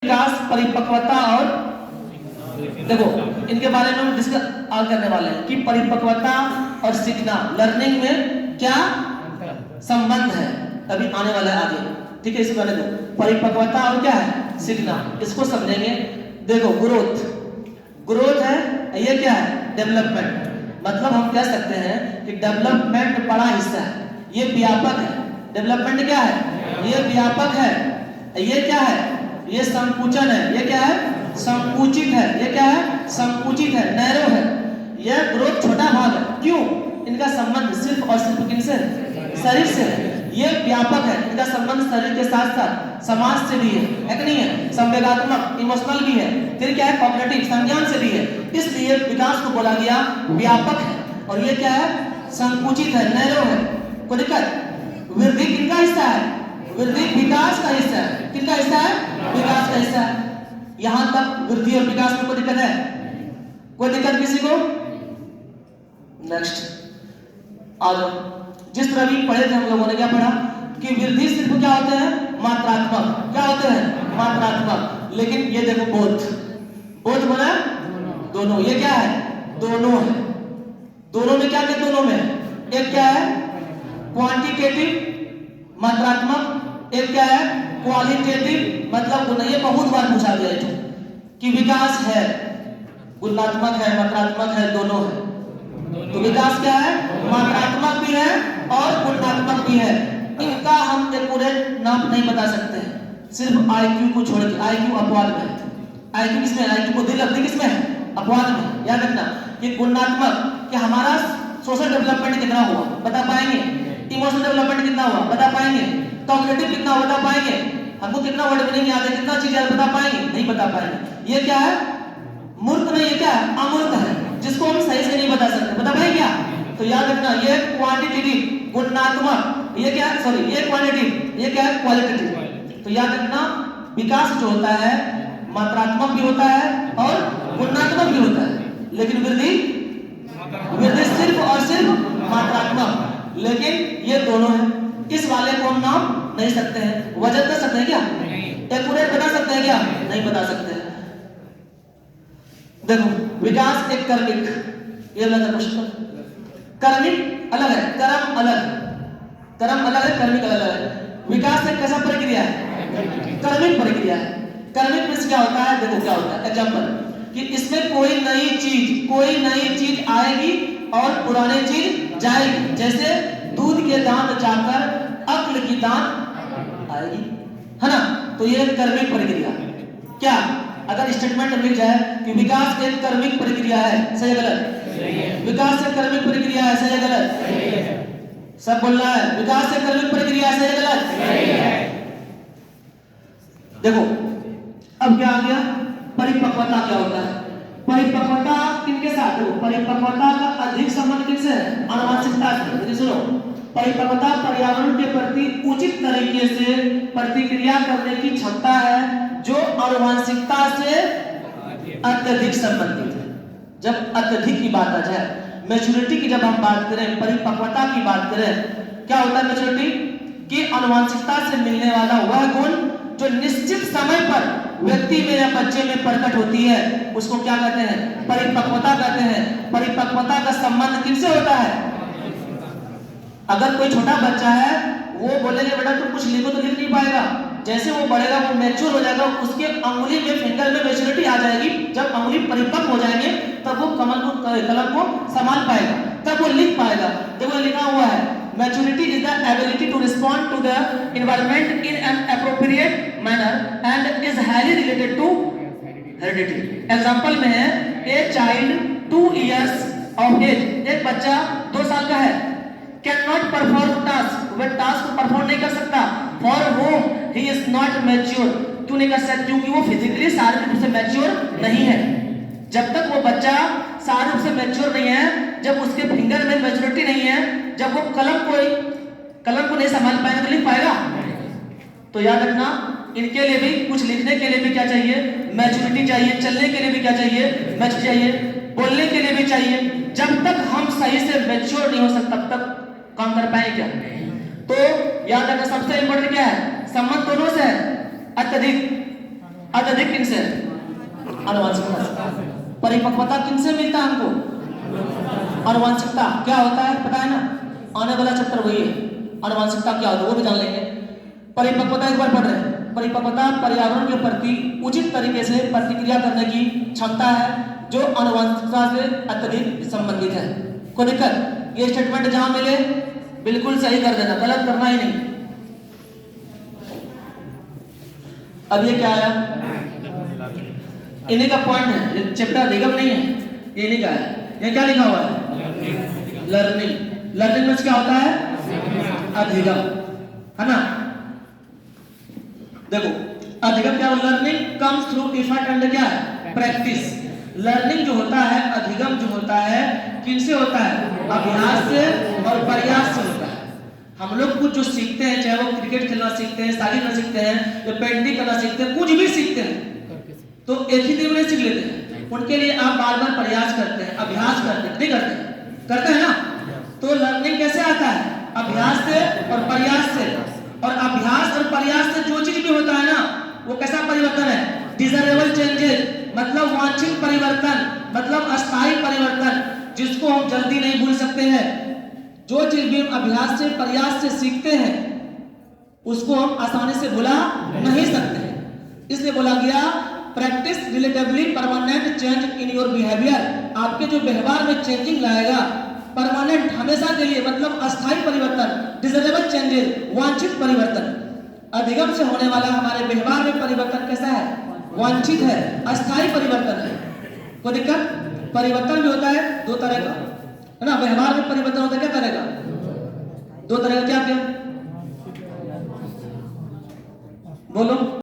विकास, परिपक्वता और देखो इनके बारे में हम डिस्कस आज करने वाले हैं कि परिपक्वता और सीखना लर्निंग में क्या संबंध है, अभी आने वाला है आगे। ठीक है, इसको पहले दो परिपक्वता और क्या है सीखना, इसको समझेंगे। देखो ग्रोथ है, ये क्या है डेवलपमेंट। मतलब हम कह सकते हैं कि डेवलपमेंट बड़ा हिस्सा है, ये व्यापक है। डेवलपमेंट क्या है, ये व्यापक है। ये क्या है, ये संकुचन है। ये क्या है, संकुचित है। ये क्या है, संकुचित है, नैरो है। यह ग्रोथ छोटा भाग है। क्यों? इनका संबंध सिर्फ और सिर्फ किनसे है, शरीर से है। ये व्यापक है, इनका संबंध शरीर के साथ साथ समाज से भी है कि नहीं है, संवेगात्मक इमोशनल भी है, फिर क्या है कॉग्निटिव संज्ञान से भी है। इसलिए विकास को बोला गया व्यापक है। और ये क्या है, संकुचित है, नैरो है। कोई दिक्कत? वृद्धि किनका हिस्सा है, वृद्धि विकास का हिस्सा है। किसका हिस्सा है, विकास का हिस्सा है। यहां तक वृद्धि और विकास में कोई दिक्कत है? कोई दिक्कत किसी को? नेक्स्ट आ जाओ। जिस तरह भी पढ़े थे हम लोगों ने, क्या पढ़ा कि वृद्धि सिर्फ क्या होते हैं, मात्रात्मक। क्या होते हैं, मात्रात्मक। लेकिन ये देखो बोथ बोला दोनों। ये क्या है, दोनों है। दोनों में क्या क्या, दोनों में एक क्या है क्वांटिटेटिव मात्रात्मक, एक क्या है क्वालिटेटिव मतलब गुण। ये बहुत बार पूछा गया है कि विकास है गुणात्मक है मात्रात्मक है, दोनों है। तो विकास क्या है, मात्रात्मक भी है और गुणात्मक भी है। इनका हम एक्यूरेट नाम नहीं बता सकते हैं, सिर्फ आईक्यू को छोड़ के। आईक्यू अपवाद में, आईक्यू किसमें, आईक्यू को दिल अवधि किसमें है, अपवाद में। याद रखना कि गुणात्मक कि हमारा सोशल डेवलपमेंट कितना हुआ बता पाएंगे, इमोशनल डेवलपमेंट कितना हुआ बता पाएंगे, कॉग्निटिव कितना बता पाएंगे, हमको कितना वर्ड मीनिंग याद है, कितना चीज याद बता पाएंगे, नहीं बता पाएंगे। ये क्या है, मूर्त नहीं, ये क्या है अमूर्त है, जिसको हम सही से नहीं बता सकते। बता पाएंगे क्या? तो याद रखना ये क्वांटिटेटिव गुणात्मक, ये क्या है सॉरी ये क्वांटिटेटिव, ये क्या है क्वालिटेटिव। तो याद रखना विकास जो होता है मात्रात्मक भी होता है और गुणात्मक भी होता है, लेकिन वृद्धि सिर्फ और सिर्फ मात्रात्मक। लेकिन ये दोनों है। इस वाले को हम नाम नहीं सकते हैं, वजन कर सकते हैं क्या, एक्यूरेट बता सकते हैं क्या, नहीं बता सकते हैं। देखो विकास एक कर्मिक, ये अलग है प्रश्न। कर्मिक अलग है, कर्म अलग, कर्म अलग है, कर्मिक अलग है। विकास एक कैसा प्रक्रिया है, कर्मिक प्रक्रिया है। कर्मिक में क्या होता है, देखो क्या होता है एग्जांपल कि इसमें कोई नई चीज आएगी और पुरानी चीज जाएगी। जैसे दूध के दांत जाकर अक्ल की दांत आएगी, है ना। तो ये कर्मिक प्रक्रिया। क्या अगर स्टेटमेंट मिल जाए कि विकास एक कर्मिक प्रक्रिया है, सही है गलत? सही है। विकास एक कर्मिक प्रक्रिया है, सही है गलत? सही है। सब बोल रहा है विकास एक कर्मिक प्रक्रिया है, सही है गलत? सही है। देखो अब क्या आ गया, परिपक्वता क्या होता है। परिपक्वता किनके साथ है, परिपक्वता का अधिक संबंध किससे है, आनुवंशिकता से। सुनो, परिपक्वता पर्यावरण के प्रति उचित तरीके से प्रतिक्रिया करने की क्षमता है जो आनुवंशिकता से अत्यधिक संबंधित है। जब अत्यधिक की बात आ जाए, मैच्योरिटी की जब हम बात करें, परिपक्वता की बात करें, क्या होता है मैच्योरिटी की आनुवंशिकता से मिलने वाला वह गुण जो निश्चित समय पर व्यक्ति में या बच्चे में प्रकट होती है, उसको क्या कहते हैं, परिपक्वता कहते हैं। परिपक्वता का संबंध किससे होता है? अगर कोई छोटा बच्चा है वो बोलेंगे बेटा तुम कुछ लिखो तो लिख नहीं पाएगा। जैसे वो बढ़ेगा वो मैच्योर हो जाएगा, उसके अंगुली में फिंगर में मैच्योरिटी आ जाएगी। जब अंगुली परिपक्व हो जाएंगे तब वो कलम को संभाल पाएगा, तब वो लिख पाएगा। देखो लिखा हुआ है maturity is the ability to respond to the environment in an appropriate manner and is highly related to heredity. Example में है a child 2 years of age, एक बच्चा 2 साल का है, cannot perform task, वह टास्क को परफॉर्म नहीं कर सकता, for whom he is not mature, क्यों नहीं कर सकता, क्योंकि वो फिजिकली शारीरिक रूप से मैच्योर नहीं है। जब तक वो बच्चा शारीरिक रूप से मैच्योर नहीं है, जब उसके फिंगर में मैच्योरिटी नहीं है, जब वो कलम को नहीं संभाल पाएगा तो लिख पाएगा। तो याद रखना इनके लिए भी कुछ लिखने के लिए भी क्या चाहिए, मैच्योरिटी चाहिए। चलने के लिए भी क्या चाहिए, मैच्योरिटी चाहिए। बोलने के लिए भी चाहिए। जब तक हम सही से मैच्योर नहीं हो सकते तब तक काम कर पाएंगे क्या? तो याद रखना सबसे इंपॉर्टेंट क्या है, संबंध दोनों से है, अत्यधिक अत्यधिक किनसे? आनुवंशिकता से। परिपक्वता किनसे मिलता है हमको? आनुवंशिकता। क्या होता है पता है ना? आने वाला चैप्टर वही है, आनुवंशिकता क्या होता है वो भी जान लेंगे। परिपक्वता एक बार पढ़ रहे हैं। परिपक्वता पर्यावरण के प्रति उचित तरीके से प्रतिक्रिया करने की क्षमता है जो आनुवंशिकता से अत्यधिक संबंधित है। कोई दिक्कत? ये स्टेटमेंट जहां मिले बिल्कुल सही कर देना, गलत करना ही नहीं। अब ये क्या आया? इन्हीं का पॉइंट है, ये चैप्टर अधिगम नहीं है, ये इन्हीं का है। ये क्या लिखा हुआ है? लर्निंग। लर्निंग में क्या होता है? अधिगम, है ना? देखो अधिगम क्या है? Learning comes through effort and क्या है? प्रैक्टिस। लर्निंग जो होता है, अधिगम जो होता है, किनसे होता है? अभ्यास से और प्रयास से होता है। हम लोग कुछ जो सीखते हैं, चाहे वो क्रिकेट खेलना सीखते हैं, साड़ी करना सीखते हैं, या पेंटिंग करना सीखते हैं, कुछ भी सीखते हैं, तो एक ही दिन में सीख लेते हैं। उनके लिए आप बार बार प्रयास करते हैं, अभ्यास करते हैं, नहीं करते? करते हैं ना? तो लर्निंग कैसे आता है? अभ्यास से और प्रयास से। और अभ्यास और प्रयास से जो चीज भी होता है ना, वो कैसा परिवर्तन है? डिजायरेबल चेंजेस, मतलब वांछित परिवर्तन, मतलब अस्थायी परिवर्तन, जिसको हम जल्दी नहीं भूल सकते हैं। जो चीज भी हम अभ्यास से प्रयास से सीखते हैं उसको हम आसानी से भुला नहीं सकते। इसलिए बोला गया practice relatively permanent change in your behaviour. आपके जो व्यवहार में चेंजिंग लाएगा, परमानेंट, हमेशा के लिए, मतलब अस्थायी परिवर्तन, डिजायरेबल चेंजेस, वांछित परिवर्तन। अधिगम से होने वाला हमारे व्यवहार में परिवर्तन कैसा है? वांछित है, अस्थायी परिवर्तन है। कोई दिक्कत? परिवर्तन भी होता है दो तरह का, है ना? व्यवहार में परिवर्तन होता है क्या तरह का? दो तरह का। क्या क्या? बोलो।